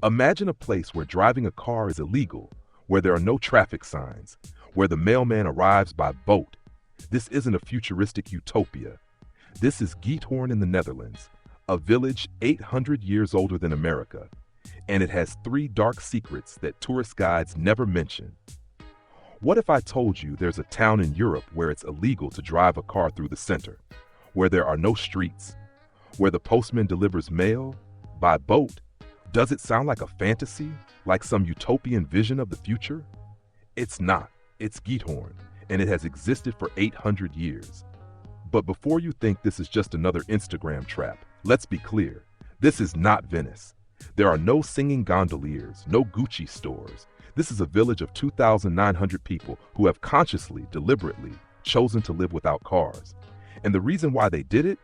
Imagine a place where driving a car is illegal, where there are no traffic signs, where the mailman arrives by boat. This isn't a futuristic utopia. This is Giethoorn in the Netherlands, a village 800 years older than America, and it has 3 dark secrets that tourist guides never mention. What if I told you there's a town in Europe where it's illegal to drive a car through the center, where there are no streets, where the postman delivers mail by boat? Does it sound like a fantasy, like some utopian vision of the future? It's not. It's Giethoorn, and it has existed for 800 years. But before you think this is just another Instagram trap, let's be clear. This is not Venice. There are no singing gondoliers, no Gucci stores. This is a village of 2,900 people who have consciously, deliberately chosen to live without cars. And the reason why they did it?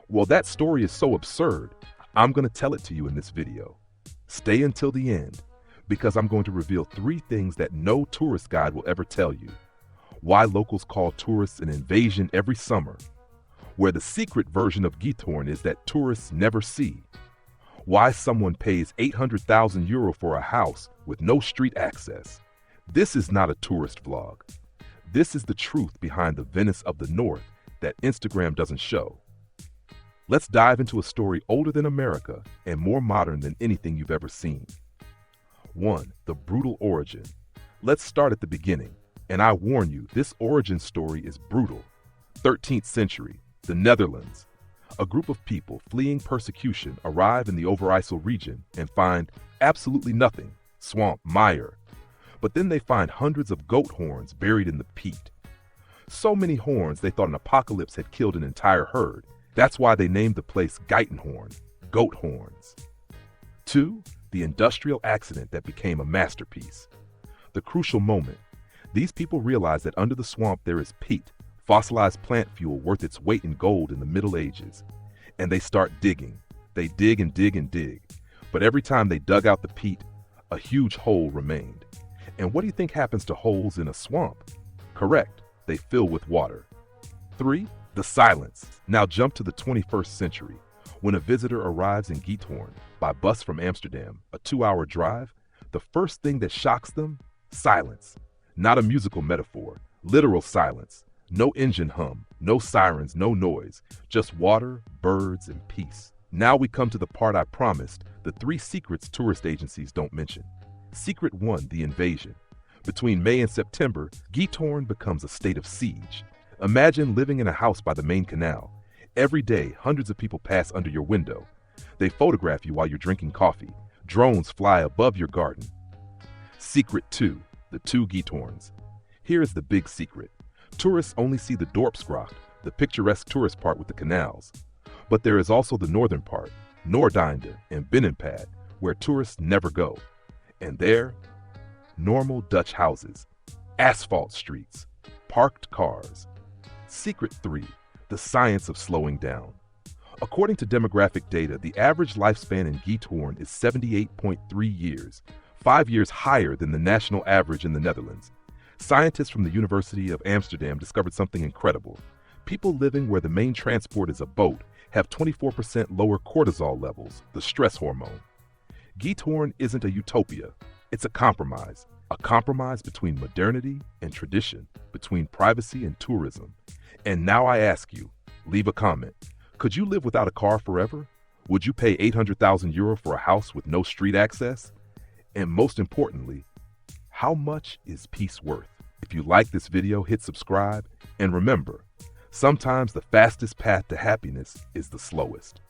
Well, that story is so absurd, I'm going to tell it to you in this video. Stay until the end, because I'm going to reveal 3 things that no tourist guide will ever tell you. Why locals call tourists an invasion every summer. Where the secret version of Giethoorn is that tourists never see. Why someone pays 800,000 euro for a house with no street access. This is not a tourist vlog. This is the truth behind the Venice of the North that Instagram doesn't show. Let's dive into a story older than America and more modern than anything you've ever seen. 1. The brutal origin. Let's start at the beginning. And I warn you, this origin story is brutal. 13th century, the Netherlands. A group of people fleeing persecution arrive in the Overijssel region and find absolutely nothing, swamp, mire. But then they find hundreds of goat horns buried in the peat. So many horns they thought an apocalypse had killed an entire herd. That's why they named the place Giethoorn, goat horns. 2. The industrial accident that became a masterpiece. The crucial moment. These people realize that under the swamp there is peat, fossilized plant fuel worth its weight in gold in the Middle Ages. And they start digging. They dig and dig and dig. But every time they dug out the peat, a huge hole remained. And what do you think happens to holes in a swamp? Correct, they fill with water. 3. The silence. Now jump to the 21st century. When a visitor arrives in Giethoorn by bus from Amsterdam, a 2-hour drive, the first thing that shocks them? Silence. Not a musical metaphor, literal silence. No engine hum, no sirens, no noise, just water, birds, and peace. Now we come to the part I promised, the 3 secrets tourist agencies don't mention. Secret 1, the invasion. Between May and September, Giethoorn becomes a state of siege. Imagine living in a house by the main canal. Every day, hundreds of people pass under your window. They photograph you while you're drinking coffee. Drones fly above your garden. Secret 2, the 2 Giethoorns. Here is the big secret. Tourists only see the Dorpsgracht, the picturesque tourist part with the canals. But there is also the northern part, Noordeinde and Binnenpad, where tourists never go. And there, normal Dutch houses, asphalt streets, parked cars. Secret 3, the science of slowing down. According to demographic data, the average lifespan in Giethoorn is 78.3 years, 5 years higher than the national average in the Netherlands. Scientists from the University of Amsterdam discovered something incredible. People living where the main transport is a boat have 24% lower cortisol levels, the stress hormone. Giethoorn isn't a utopia, it's a compromise between modernity and tradition, between privacy and tourism. And now I ask you, leave a comment. Could you live without a car forever? Would you pay 800,000 euro for a house with no street access? And most importantly, how much is peace worth? If you like this video, hit subscribe. And remember, sometimes the fastest path to happiness is the slowest.